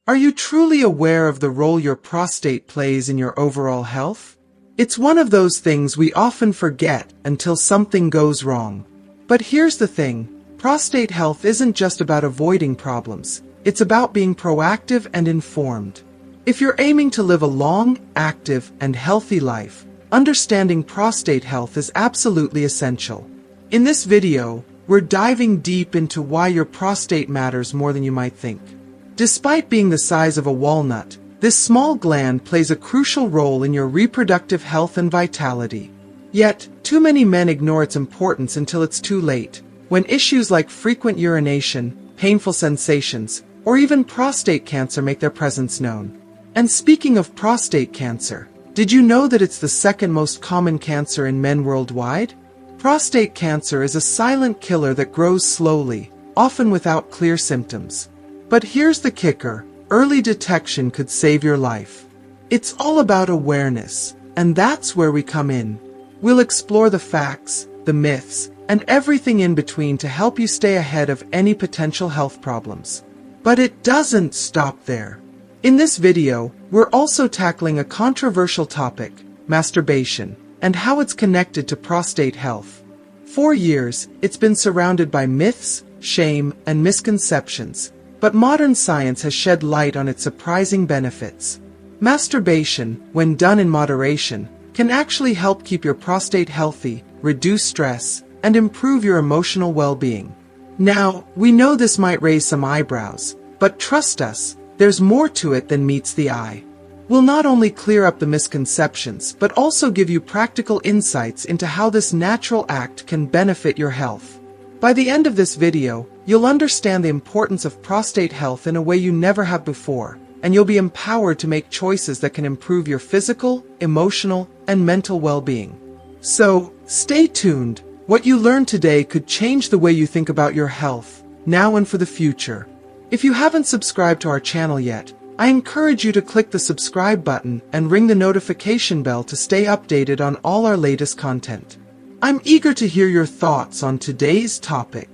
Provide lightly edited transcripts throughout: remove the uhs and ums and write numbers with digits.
Are you truly aware of the role your prostate plays in your overall health? It's one of those things we often forget until something goes wrong. But here's the thing, prostate health isn't just about avoiding problems, it's about being proactive and informed. If you're aiming to live a long, active, and healthy life, understanding prostate health is absolutely essential. In this video, we're diving deep into why your prostate matters more than you might think. Despite being the size of a walnut, this small gland plays a crucial role in your reproductive health and vitality. Yet, too many men ignore its importance until it's too late, when issues like frequent urination, painful sensations, or even prostate cancer make their presence known. And speaking of prostate cancer, did you know that it's the second most common cancer in men worldwide? Prostate cancer is a silent killer that grows slowly, often without clear symptoms. But here's the kicker, early detection could save your life. It's all about awareness, and that's where we come in. We'll explore the facts, the myths, and everything in between to help you stay ahead of any potential health problems. But it doesn't stop there. In this video, we're also tackling a controversial topic, masturbation, and how it's connected to prostate health. For years, it's been surrounded by myths, shame, and misconceptions. But modern science has shed light on its surprising benefits. Masturbation, when done in moderation, can actually help keep your prostate healthy, reduce stress, and improve your emotional well-being. Now, we know this might raise some eyebrows, but trust us, there's more to it than meets the eye. We'll not only clear up the misconceptions, but also give you practical insights into how this natural act can benefit your health. By the end of this video, you'll understand the importance of prostate health in a way you never have before, and you'll be empowered to make choices that can improve your physical, emotional, and mental well-being. So, stay tuned. What you learn today could change the way you think about your health, now and for the future. If you haven't subscribed to our channel yet, I encourage you to click the subscribe button and ring the notification bell to stay updated on all our latest content. I'm eager to hear your thoughts on today's topic.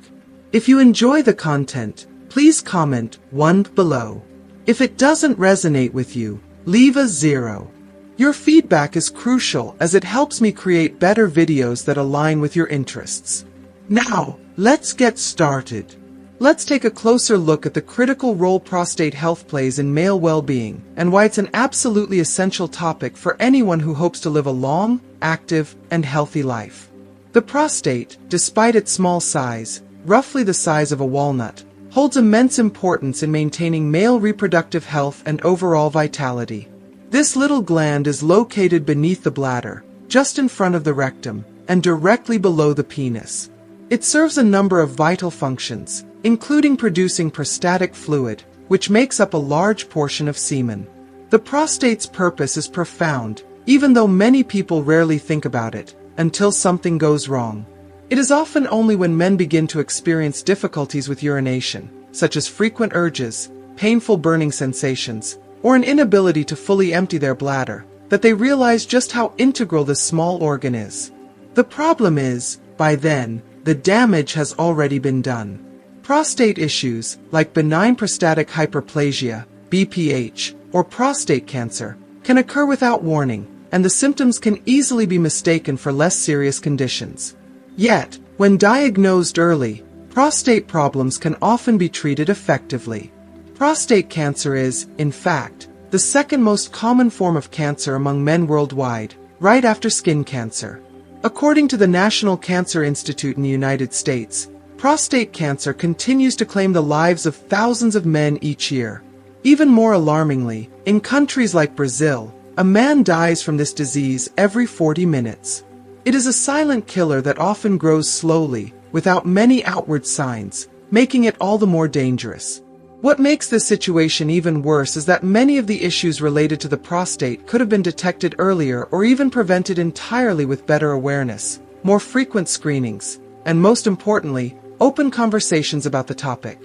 If you enjoy the content, please comment 1 below. If it doesn't resonate with you, leave a 0. Your feedback is crucial as it helps me create better videos that align with your interests. Now, let's get started. Let's take a closer look at the critical role prostate health plays in male well-being and why it's an absolutely essential topic for anyone who hopes to live a long, active, and healthy life. The prostate, despite its small size, roughly the size of a walnut, holds immense importance in maintaining male reproductive health and overall vitality. This little gland is located beneath the bladder, just in front of the rectum, and directly below the penis. It serves a number of vital functions, including producing prostatic fluid, which makes up a large portion of semen. The prostate's purpose is profound, even though many people rarely think about it, until something goes wrong. It is often only when men begin to experience difficulties with urination, such as frequent urges, painful burning sensations, or an inability to fully empty their bladder, that they realize just how integral this small organ is. The problem is, by then, the damage has already been done. Prostate issues, like benign prostatic hyperplasia, BPH, or prostate cancer, can occur without warning, and the symptoms can easily be mistaken for less serious conditions. Yet, when diagnosed early, prostate problems can often be treated effectively. Prostate cancer is, in fact, the second most common form of cancer among men worldwide, right after skin cancer. According to the National Cancer Institute in the United States, prostate cancer continues to claim the lives of thousands of men each year. Even more alarmingly, in countries like Brazil, a man dies from this disease every 40 minutes. It is a silent killer that often grows slowly, without many outward signs, making it all the more dangerous. What makes this situation even worse is that many of the issues related to the prostate could have been detected earlier or even prevented entirely with better awareness, more frequent screenings, and most importantly, open conversations about the topic.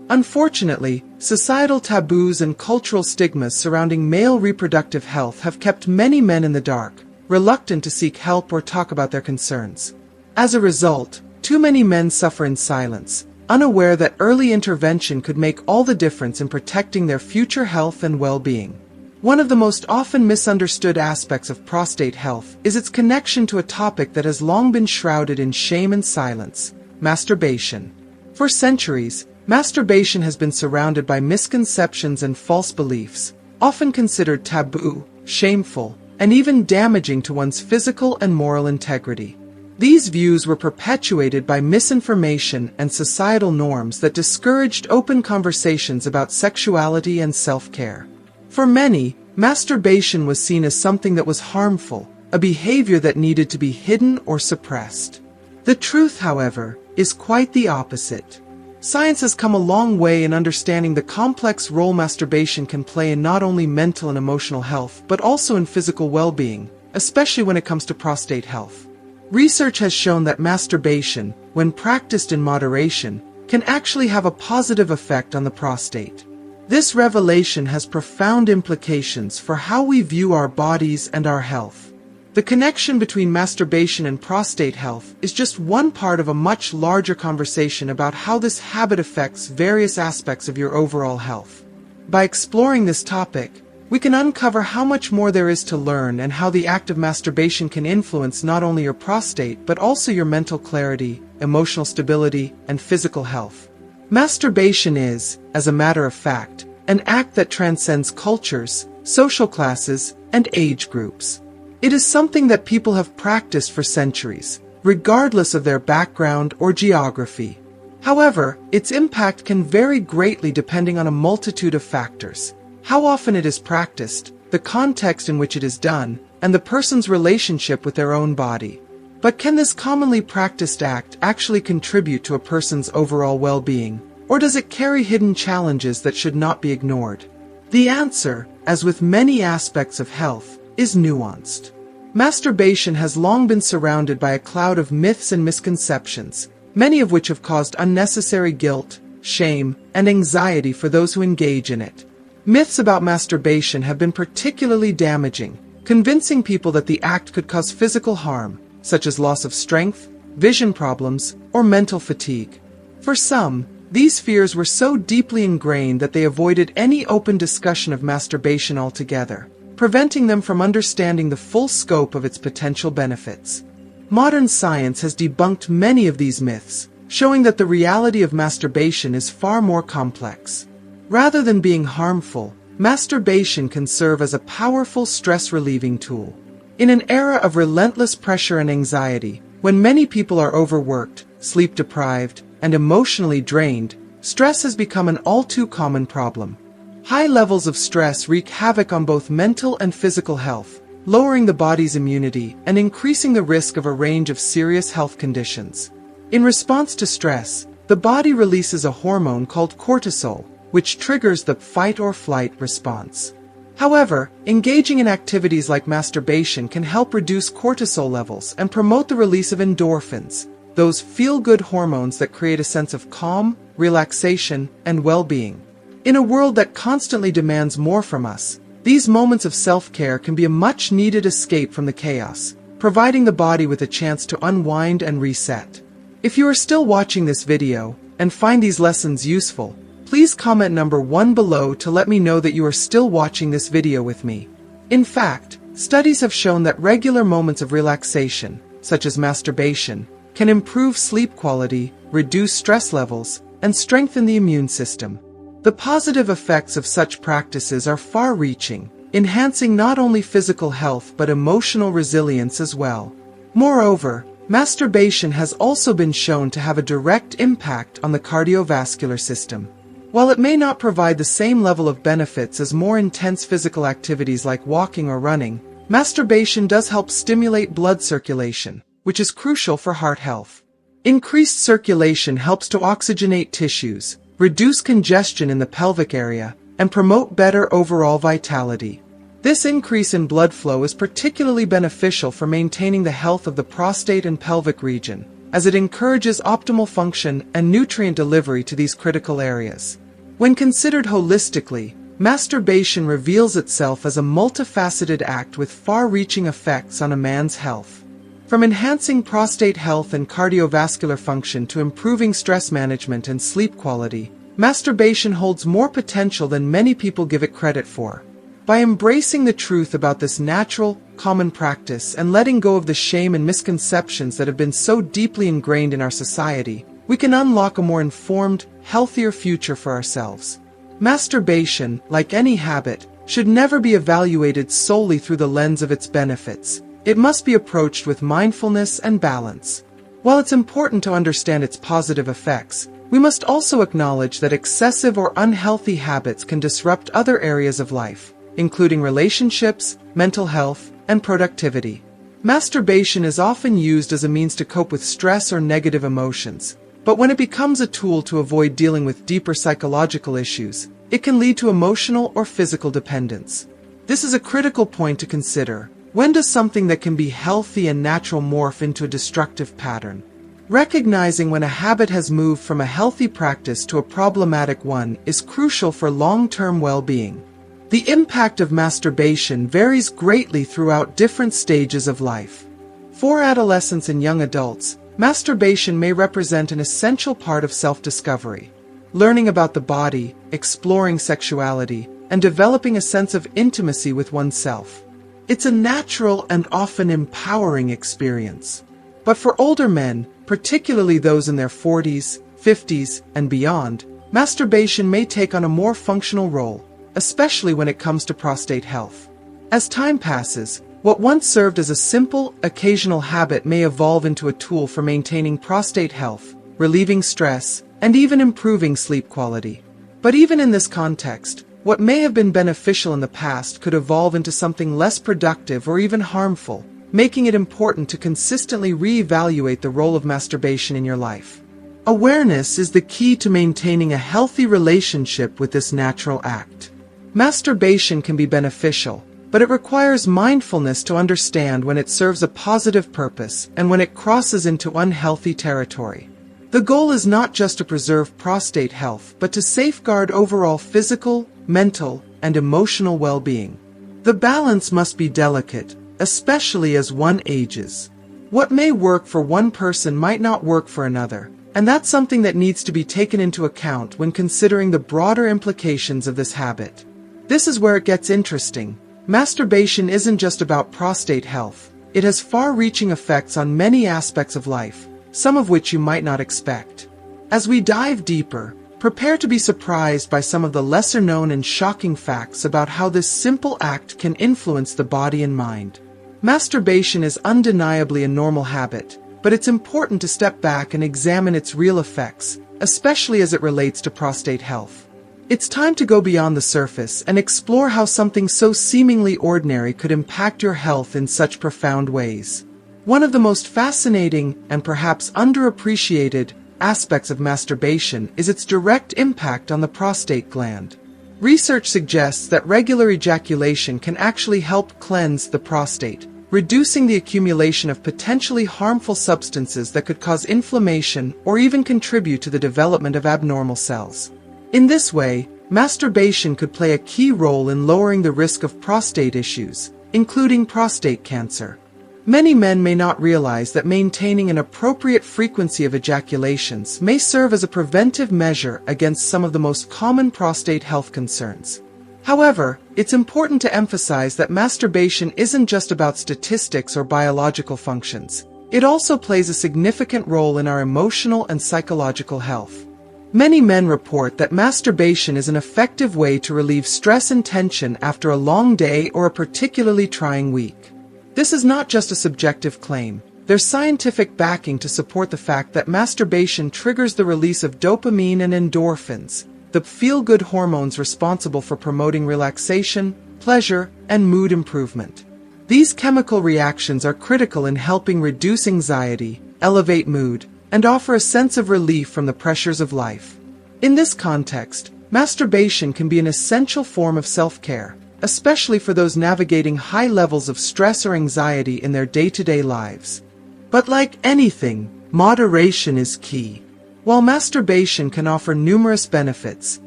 Unfortunately, societal taboos and cultural stigmas surrounding male reproductive health have kept many men in the dark, reluctant to seek help or talk about their concerns. As a result, too many men suffer in silence, unaware that early intervention could make all the difference in protecting their future health and well-being. One of the most often misunderstood aspects of prostate health is its connection to a topic that has long been shrouded in shame and silence: masturbation. For centuries, masturbation has been surrounded by misconceptions and false beliefs, often considered taboo, shameful, and even damaging to one's physical and moral integrity. These views were perpetuated by misinformation and societal norms that discouraged open conversations about sexuality and self-care. For many, masturbation was seen as something that was harmful, a behavior that needed to be hidden or suppressed. The truth, however, is quite the opposite. Science has come a long way in understanding the complex role masturbation can play in not only mental and emotional health, but also in physical well-being, especially when it comes to prostate health. Research has shown that masturbation, when practiced in moderation, can actually have a positive effect on the prostate. This revelation has profound implications for how we view our bodies and our health. The connection between masturbation and prostate health is just one part of a much larger conversation about how this habit affects various aspects of your overall health. By exploring this topic, we can uncover how much more there is to learn and how the act of masturbation can influence not only your prostate but also your mental clarity, emotional stability, and physical health. Masturbation is, as a matter of fact, an act that transcends cultures, social classes, and age groups. It is something that people have practiced for centuries, regardless of their background or geography. However, its impact can vary greatly depending on a multitude of factors: how often it is practiced, the context in which it is done, and the person's relationship with their own body. But can this commonly practiced act actually contribute to a person's overall well-being, or does it carry hidden challenges that should not be ignored? The answer, as with many aspects of health, is nuanced. Masturbation has long been surrounded by a cloud of myths and misconceptions, many of which have caused unnecessary guilt, shame, and anxiety for those who engage in it. Myths about masturbation have been particularly damaging, convincing people that the act could cause physical harm, such as loss of strength, vision problems, or mental fatigue. For some, these fears were so deeply ingrained that they avoided any open discussion of masturbation altogether, preventing them from understanding the full scope of its potential benefits. Modern science has debunked many of these myths, showing that the reality of masturbation is far more complex. Rather than being harmful, masturbation can serve as a powerful stress-relieving tool. In an era of relentless pressure and anxiety, when many people are overworked, sleep-deprived, and emotionally drained, stress has become an all-too-common problem. High levels of stress wreak havoc on both mental and physical health, lowering the body's immunity and increasing the risk of a range of serious health conditions. In response to stress, the body releases a hormone called cortisol, which triggers the fight-or-flight response. However, engaging in activities like masturbation can help reduce cortisol levels and promote the release of endorphins, those feel-good hormones that create a sense of calm, relaxation, and well-being. In a world that constantly demands more from us, these moments of self-care can be a much-needed escape from the chaos, providing the body with a chance to unwind and reset. If you are still watching this video and find these lessons useful, please comment number 1 below to let me know that you are still watching this video with me. In fact, studies have shown that regular moments of relaxation, such as masturbation, can improve sleep quality, reduce stress levels, and strengthen the immune system. The positive effects of such practices are far-reaching, enhancing not only physical health but emotional resilience as well. Moreover, masturbation has also been shown to have a direct impact on the cardiovascular system. While it may not provide the same level of benefits as more intense physical activities like walking or running, masturbation does help stimulate blood circulation, which is crucial for heart health. Increased circulation helps to oxygenate tissues, reduce congestion in the pelvic area, and promote better overall vitality. This increase in blood flow is particularly beneficial for maintaining the health of the prostate and pelvic region, as it encourages optimal function and nutrient delivery to these critical areas. When considered holistically, masturbation reveals itself as a multifaceted act with far-reaching effects on a man's health. From enhancing prostate health and cardiovascular function to improving stress management and sleep quality, masturbation holds more potential than many people give it credit for. By embracing the truth about this natural, common practice and letting go of the shame and misconceptions that have been so deeply ingrained in our society, we can unlock a more informed, healthier future for ourselves. Masturbation, like any habit, should never be evaluated solely through the lens of its benefits. It must be approached with mindfulness and balance. While it's important to understand its positive effects, we must also acknowledge that excessive or unhealthy habits can disrupt other areas of life, including relationships, mental health, and productivity. Masturbation is often used as a means to cope with stress or negative emotions, but when it becomes a tool to avoid dealing with deeper psychological issues, it can lead to emotional or physical dependence. This is a critical point to consider. When does something that can be healthy and natural morph into a destructive pattern? Recognizing when a habit has moved from a healthy practice to a problematic one is crucial for long-term well-being. The impact of masturbation varies greatly throughout different stages of life. For adolescents and young adults, masturbation may represent an essential part of self-discovery. Learning about the body, exploring sexuality, and developing a sense of intimacy with oneself. It's a natural and often empowering experience. But for older men, particularly those in their 40s, 50s, and beyond, masturbation may take on a more functional role, especially when it comes to prostate health. As time passes, what once served as a simple, occasional habit may evolve into a tool for maintaining prostate health, relieving stress, and even improving sleep quality. But even in this context, what may have been beneficial in the past could evolve into something less productive or even harmful, making it important to consistently reevaluate the role of masturbation in your life. Awareness is the key to maintaining a healthy relationship with this natural act. Masturbation can be beneficial, but it requires mindfulness to understand when it serves a positive purpose and when it crosses into unhealthy territory. The goal is not just to preserve prostate health, but to safeguard overall physical, mental, and emotional well-being. The balance must be delicate, especially as one ages. What may work for one person might not work for another, and that's something that needs to be taken into account when considering the broader implications of this habit. This is where it gets interesting. Masturbation isn't just about prostate health. It has far-reaching effects on many aspects of life, some of which you might not expect. As we dive deeper, prepare to be surprised by some of the lesser-known and shocking facts about how this simple act can influence the body and mind. Masturbation is undeniably a normal habit, but it's important to step back and examine its real effects, especially as it relates to prostate health. It's time to go beyond the surface and explore how something so seemingly ordinary could impact your health in such profound ways. One of the most fascinating and perhaps underappreciated aspects of masturbation is its direct impact on the prostate gland. Research suggests that regular ejaculation can actually help cleanse the prostate, reducing the accumulation of potentially harmful substances that could cause inflammation or even contribute to the development of abnormal cells. In this way, masturbation could play a key role in lowering the risk of prostate issues, including prostate cancer. Many men may not realize that maintaining an appropriate frequency of ejaculations may serve as a preventive measure against some of the most common prostate health concerns. However, it's important to emphasize that masturbation isn't just about statistics or biological functions. It also plays a significant role in our emotional and psychological health. Many men report that masturbation is an effective way to relieve stress and tension after a long day or a particularly trying week. This is not just a subjective claim. There's scientific backing to support the fact that masturbation triggers the release of dopamine and endorphins, the feel-good hormones responsible for promoting relaxation, pleasure, and mood improvement. These chemical reactions are critical in helping reduce anxiety, elevate mood, and offer a sense of relief from the pressures of life. In this context, masturbation can be an essential form of self-care, especially for those navigating high levels of stress or anxiety in their day-to-day lives. But like anything, moderation is key. While masturbation can offer numerous benefits,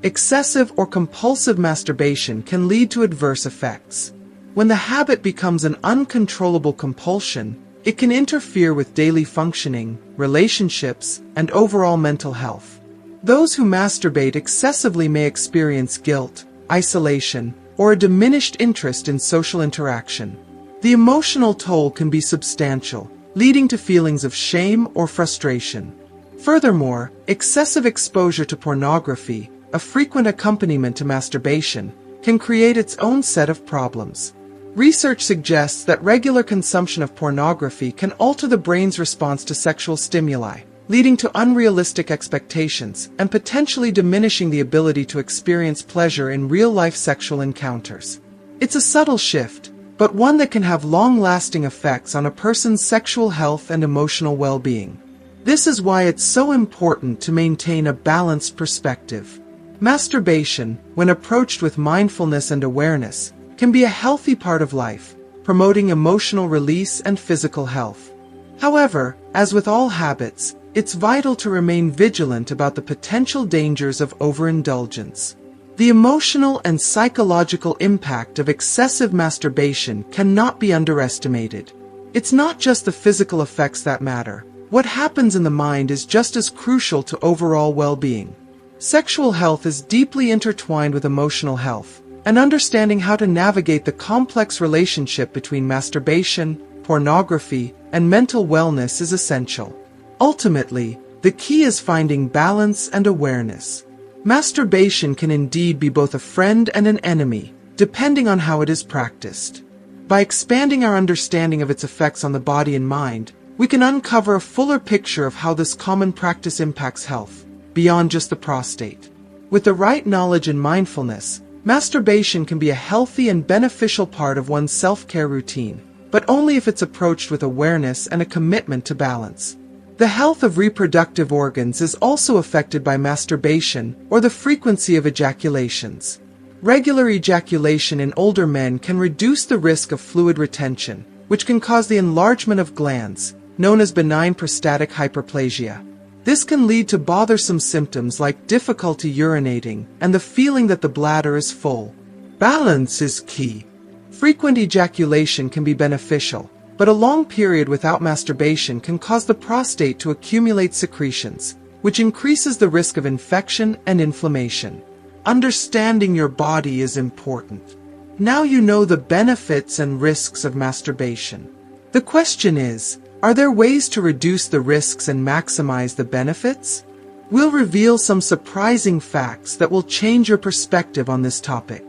excessive or compulsive masturbation can lead to adverse effects. When the habit becomes an uncontrollable compulsion, It can interfere with daily functioning, relationships, and overall mental health. Those who masturbate excessively may experience guilt, isolation, or a diminished interest in social interaction. The emotional toll can be substantial, leading to feelings of shame or frustration. Furthermore, excessive exposure to pornography, a frequent accompaniment to masturbation, can create its own set of problems. Research suggests that regular consumption of pornography can alter the brain's response to sexual stimuli, leading to unrealistic expectations and potentially diminishing the ability to experience pleasure in real-life sexual encounters. It's a subtle shift, but one that can have long-lasting effects on a person's sexual health and emotional well-being. This is why it's so important to maintain a balanced perspective. Masturbation, when approached with mindfulness and awareness, can be a healthy part of life, promoting emotional release and physical health. However, as with all habits, it's vital to remain vigilant about the potential dangers of overindulgence. The emotional and psychological impact of excessive masturbation cannot be underestimated. It's not just the physical effects that matter. What happens in the mind is just as crucial to overall well-being. Sexual health is deeply intertwined with emotional health, and understanding how to navigate the complex relationship between masturbation, pornography, and mental wellness is essential. Ultimately, the key is finding balance and awareness. Masturbation can indeed be both a friend and an enemy, depending on how it is practiced. By expanding our understanding of its effects on the body and mind, we can uncover a fuller picture of how this common practice impacts health, beyond just the prostate. With the right knowledge and mindfulness, masturbation can be a healthy and beneficial part of one's self-care routine, but only if it's approached with awareness and a commitment to balance. The health of reproductive organs is also affected by masturbation or the frequency of ejaculations. Regular ejaculation in older men can reduce the risk of fluid retention, which can cause the enlargement of glands, known as benign prostatic hyperplasia. This can lead to bothersome symptoms like difficulty urinating and the feeling that the bladder is full. Balance is key. Frequent ejaculation can be beneficial, but a long period without masturbation can cause the prostate to accumulate secretions, which increases the risk of infection and inflammation. Understanding your body is important. Now you know the benefits and risks of masturbation. The question is, are there ways to reduce the risks and maximize the benefits? We'll reveal some surprising facts that will change your perspective on this topic.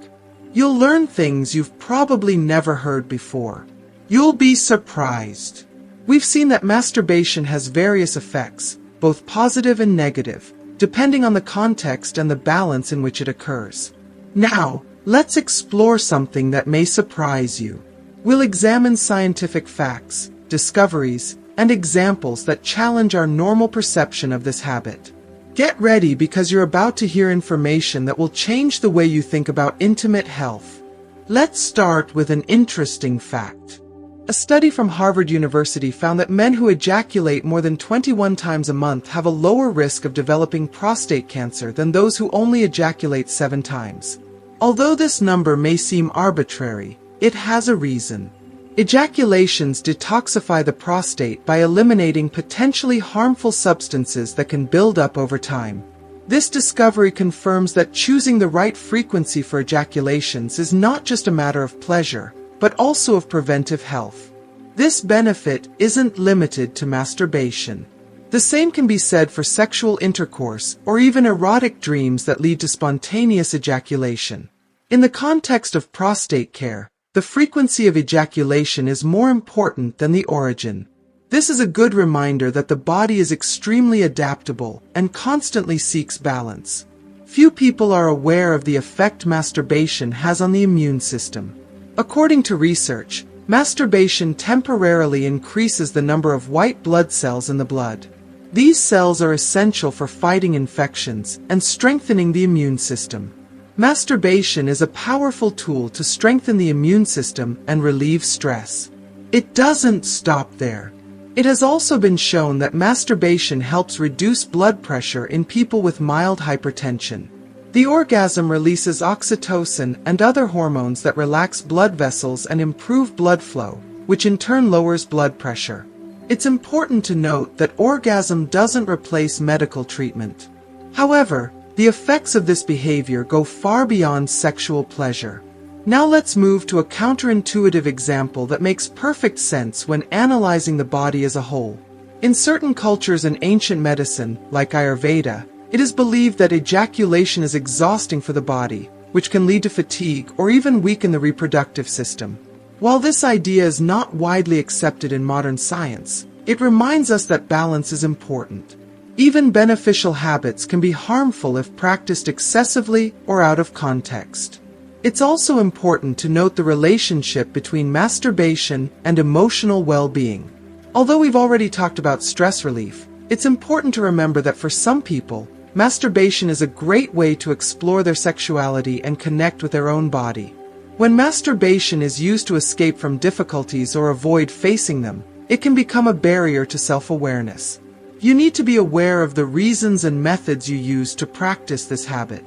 You'll learn things you've probably never heard before. You'll be surprised. We've seen that masturbation has various effects, both positive and negative, depending on the context and the balance in which it occurs. Now, let's explore something that may surprise you. We'll examine scientific facts, discoveries, and examples that challenge our normal perception of this habit. Get ready because you're about to hear information that will change the way you think about intimate health. Let's start with an interesting fact. A study from Harvard University found that men who ejaculate more than 21 times a month have a lower risk of developing prostate cancer than those who only ejaculate 7 times. Although this number may seem arbitrary, it has a reason. Ejaculations detoxify the prostate by eliminating potentially harmful substances that can build up over time. This discovery confirms that choosing the right frequency for ejaculations is not just a matter of pleasure, but also of preventive health. This benefit isn't limited to masturbation. The same can be said for sexual intercourse or even erotic dreams that lead to spontaneous ejaculation. In the context of prostate care, the frequency of ejaculation is more important than the origin. This is a good reminder that the body is extremely adaptable and constantly seeks balance. Few people are aware of the effect masturbation has on the immune system. According to research, masturbation temporarily increases the number of white blood cells in the blood. These cells are essential for fighting infections and strengthening the immune system. Masturbation is a powerful tool to strengthen the immune system and relieve stress. It doesn't stop there. It has also been shown that masturbation helps reduce blood pressure in people with mild hypertension. The orgasm releases oxytocin and other hormones that relax blood vessels and improve blood flow, which in turn lowers blood pressure. It's important to note that orgasm doesn't replace medical treatment. However, the effects of this behavior go far beyond sexual pleasure. Now let's move to a counterintuitive example that makes perfect sense when analyzing the body as a whole. In certain cultures in ancient medicine, like Ayurveda, it is believed that ejaculation is exhausting for the body, which can lead to fatigue or even weaken the reproductive system. While this idea is not widely accepted in modern science, it reminds us that balance is important. Even beneficial habits can be harmful if practiced excessively or out of context. It's also important to note the relationship between masturbation and emotional well-being. Although we've already talked about stress relief, it's important to remember that for some people, masturbation is a great way to explore their sexuality and connect with their own body. When masturbation is used to escape from difficulties or avoid facing them, it can become a barrier to self-awareness. You need to be aware of the reasons and methods you use to practice this habit.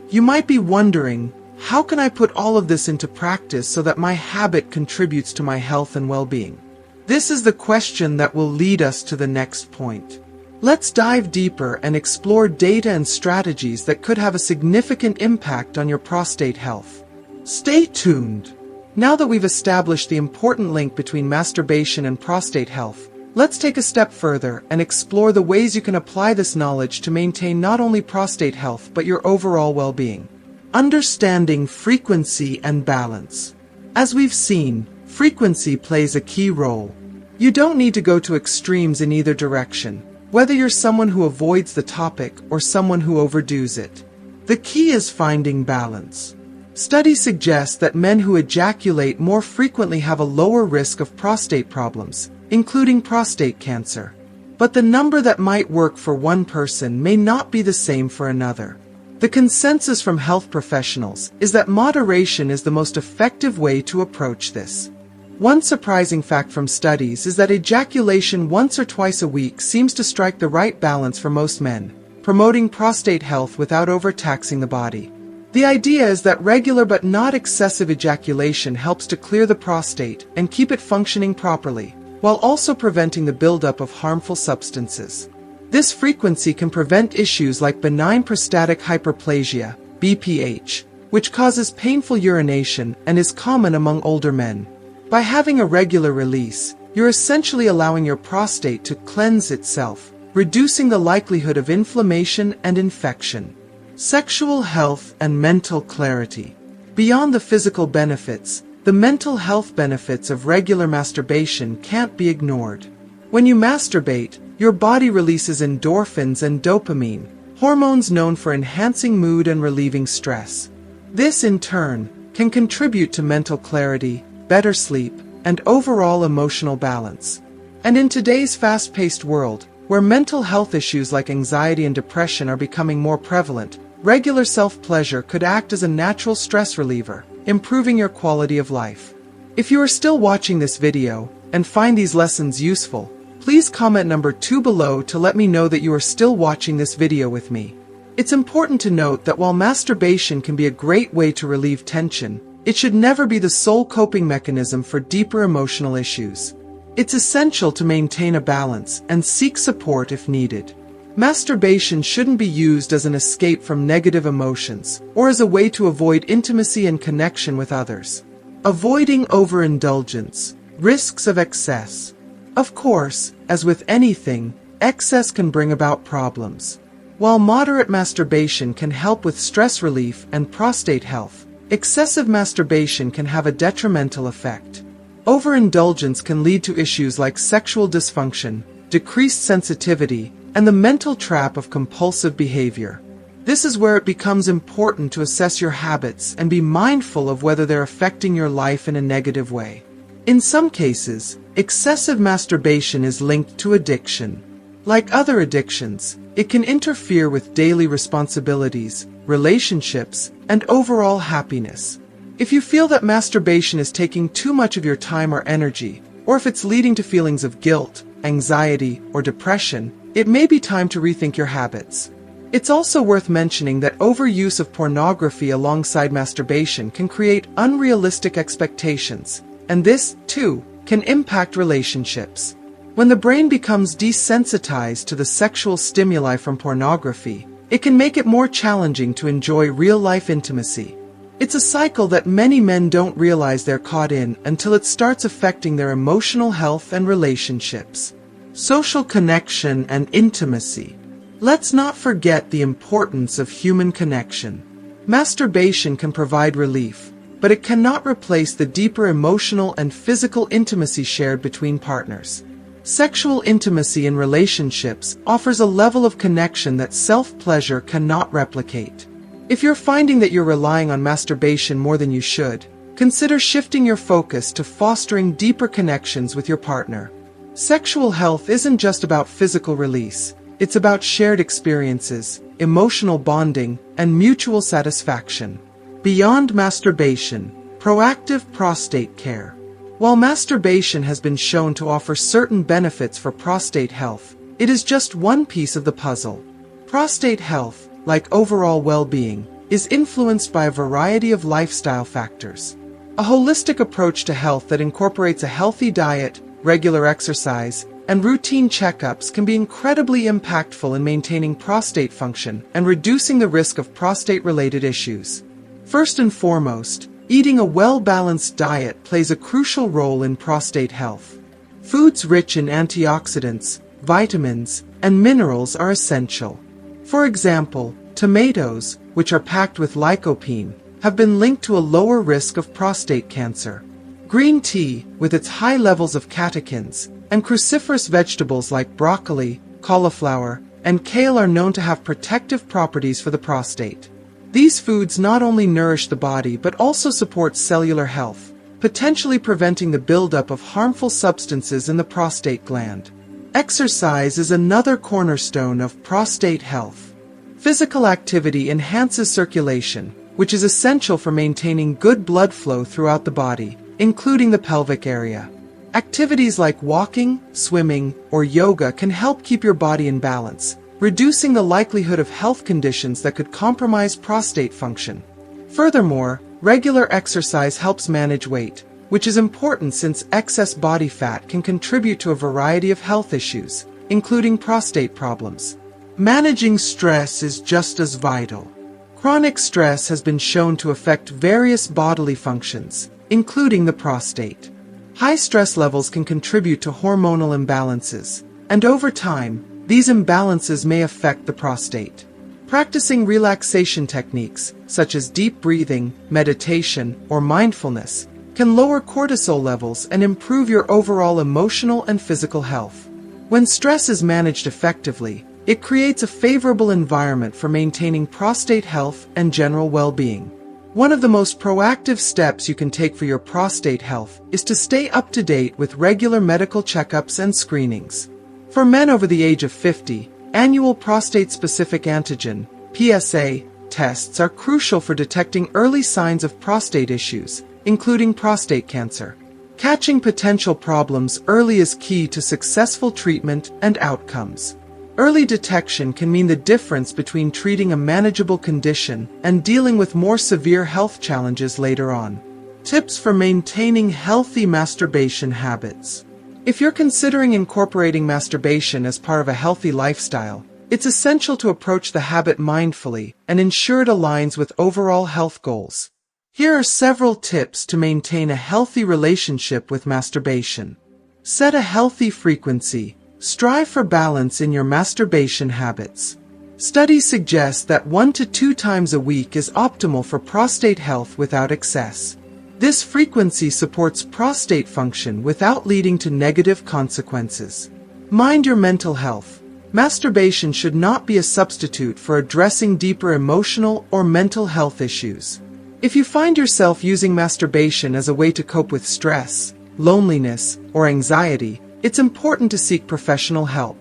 You might be wondering, how can I put all of this into practice so that my habit contributes to my health and well-being? This is the question that will lead us to the next point. Let's dive deeper and explore data and strategies that could have a significant impact on your prostate health. Stay tuned. Now that we've established the important link between masturbation and prostate health, let's take a step further and explore the ways you can apply this knowledge to maintain not only prostate health but your overall well-being. Understanding frequency and balance. As we've seen, frequency plays a key role. You don't need to go to extremes in either direction, whether you're someone who avoids the topic or someone who overdoes it. The key is finding balance. Studies suggest that men who ejaculate more frequently have a lower risk of prostate problems, including prostate cancer. But the number that might work for one person may not be the same for another. The consensus from health professionals is that moderation is the most effective way to approach this. One surprising fact from studies is that ejaculation once or twice a week seems to strike the right balance for most men, promoting prostate health without overtaxing the body. The idea is that regular but not excessive ejaculation helps to clear the prostate and keep it functioning properly, while also preventing the buildup of harmful substances. This frequency can prevent issues like benign prostatic hyperplasia, BPH, which causes painful urination and is common among older men. By having a regular release, you're essentially allowing your prostate to cleanse itself, reducing the likelihood of inflammation and infection. Sexual health and mental clarity. Beyond the physical benefits, the mental health benefits of regular masturbation can't be ignored. When you masturbate, your body releases endorphins and dopamine, hormones known for enhancing mood and relieving stress. This, in turn, can contribute to mental clarity, better sleep, and overall emotional balance. And in today's fast-paced world, where mental health issues like anxiety and depression are becoming more prevalent, regular self-pleasure could act as a natural stress reliever, improving your quality of life. If you are still watching this video and find these lessons useful, please comment number 2 below to let me know that you are still watching this video with me. It's important to note that while masturbation can be a great way to relieve tension, it should never be the sole coping mechanism for deeper emotional issues. It's essential to maintain a balance and seek support if needed. Masturbation shouldn't be used as an escape from negative emotions or as a way to avoid intimacy and connection with others. Avoiding overindulgence. Risks of excess. Of course, as with anything, excess can bring about problems. While moderate masturbation can help with stress relief and prostate health, excessive masturbation can have a detrimental effect. Overindulgence can lead to issues like sexual dysfunction, decreased sensitivity, and the mental trap of compulsive behavior. This is where it becomes important to assess your habits and be mindful of whether they're affecting your life in a negative way. In some cases, excessive masturbation is linked to addiction. Like other addictions, it can interfere with daily responsibilities, relationships, and overall happiness. If you feel that masturbation is taking too much of your time or energy, or if it's leading to feelings of guilt, anxiety, or depression, it may be time to rethink your habits. It's also worth mentioning that overuse of pornography alongside masturbation can create unrealistic expectations, and this, too, can impact relationships. When the brain becomes desensitized to the sexual stimuli from pornography, it can make it more challenging to enjoy real-life intimacy. It's a cycle that many men don't realize they're caught in until it starts affecting their emotional health and relationships. Social connection and intimacy. Let's not forget the importance of human connection. Masturbation can provide relief, but it cannot replace the deeper emotional and physical intimacy shared between partners. Sexual intimacy in relationships offers a level of connection that self-pleasure cannot replicate. If you're finding that you're relying on masturbation more than you should, consider shifting your focus to fostering deeper connections with your partner. Sexual health isn't just about physical release, it's about shared experiences, emotional bonding, and mutual satisfaction. Beyond masturbation, proactive prostate care. While masturbation has been shown to offer certain benefits for prostate health, it is just one piece of the puzzle. Prostate health, like overall well-being, is influenced by a variety of lifestyle factors. A holistic approach to health that incorporates a healthy diet, regular exercise, and routine checkups can be incredibly impactful in maintaining prostate function and reducing the risk of prostate-related issues. First and foremost, eating a well-balanced diet plays a crucial role in prostate health. Foods rich in antioxidants, vitamins, and minerals are essential. For example, tomatoes, which are packed with lycopene, have been linked to a lower risk of prostate cancer. Green tea, with its high levels of catechins, and cruciferous vegetables like broccoli, cauliflower, and kale are known to have protective properties for the prostate. These foods not only nourish the body but also support cellular health, potentially preventing the buildup of harmful substances in the prostate gland. Exercise is another cornerstone of prostate health. Physical activity enhances circulation, which is essential for maintaining good blood flow throughout the body, including the pelvic area. Activities like walking, swimming, or yoga can help keep your body in balance, reducing the likelihood of health conditions that could compromise prostate function. Furthermore, regular exercise helps manage weight, which is important since excess body fat can contribute to a variety of health issues, including prostate problems. Managing stress is just as vital. Chronic stress has been shown to affect various bodily functions, including the prostate. High stress levels can contribute to hormonal imbalances, and over time, these imbalances may affect the prostate. Practicing relaxation techniques, such as deep breathing, meditation, or mindfulness, can lower cortisol levels and improve your overall emotional and physical health. When stress is managed effectively, it creates a favorable environment for maintaining prostate health and general well-being. One of the most proactive steps you can take for your prostate health is to stay up to date with regular medical checkups and screenings. For men over the age of 50, annual prostate-specific antigen (PSA) tests are crucial for detecting early signs of prostate issues, including prostate cancer. Catching potential problems early is key to successful treatment and outcomes. Early detection can mean the difference between treating a manageable condition and dealing with more severe health challenges later on. Tips for maintaining healthy masturbation habits. If you're considering incorporating masturbation as part of a healthy lifestyle, it's essential to approach the habit mindfully and ensure it aligns with overall health goals. Here are several tips to maintain a healthy relationship with masturbation. Set a healthy frequency. Strive for balance in your masturbation habits. Studies suggest that 1 to 2 times a week is optimal for prostate health without excess. This frequency supports prostate function without leading to negative consequences. Mind your mental health. Masturbation should not be a substitute for addressing deeper emotional or mental health issues. If you find yourself using masturbation as a way to cope with stress, loneliness, or anxiety, it's important to seek professional help.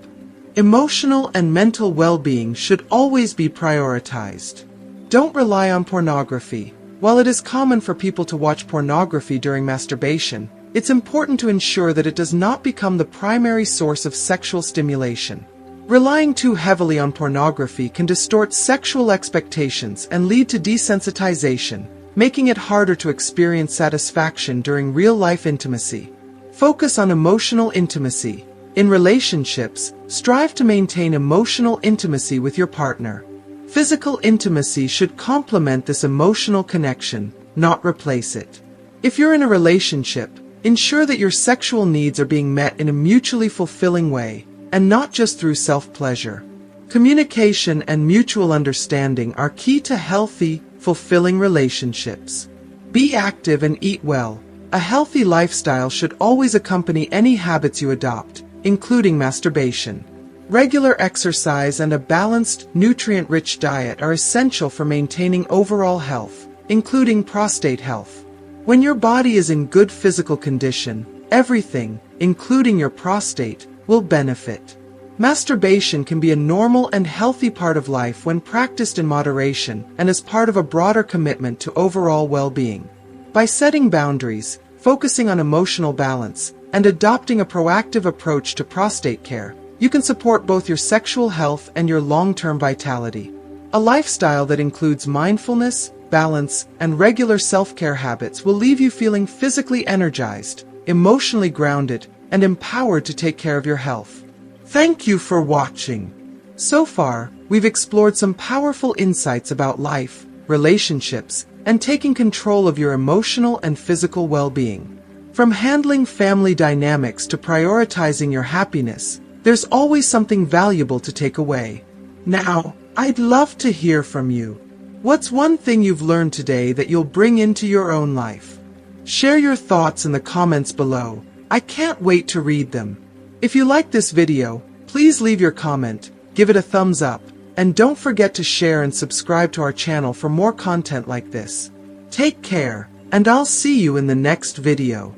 Emotional and mental well-being should always be prioritized. Don't rely on pornography. While it is common for people to watch pornography during masturbation, it's important to ensure that it does not become the primary source of sexual stimulation. Relying too heavily on pornography can distort sexual expectations and lead to desensitization, making it harder to experience satisfaction during real-life intimacy. Focus on emotional intimacy. In relationships, strive to maintain emotional intimacy with your partner. Physical intimacy should complement this emotional connection, not replace it. If you're in a relationship, ensure that your sexual needs are being met in a mutually fulfilling way, and not just through self-pleasure. Communication and mutual understanding are key to healthy, fulfilling relationships. Be active and eat well. A healthy lifestyle should always accompany any habits you adopt, including masturbation. Regular exercise and a balanced, nutrient-rich diet are essential for maintaining overall health, including prostate health. When your body is in good physical condition, everything, including your prostate, will benefit. Masturbation can be a normal and healthy part of life when practiced in moderation and as part of a broader commitment to overall well-being. By setting boundaries, focusing on emotional balance, and adopting a proactive approach to prostate care, you can support both your sexual health and your long-term vitality. A lifestyle that includes mindfulness, balance, and regular self-care habits will leave you feeling physically energized, emotionally grounded, and empowered to take care of your health. Thank you for watching. So far, we've explored some powerful insights about life, relationships, and taking control of your emotional and physical well-being. From handling family dynamics to prioritizing your happiness, there's always something valuable to take away. Now, I'd love to hear from you. What's one thing you've learned today that you'll bring into your own life? Share your thoughts in the comments below. I can't wait to read them. If you like this video, please leave your comment, give it a thumbs up, and don't forget to share and subscribe to our channel for more content like this. Take care, and I'll see you in the next video.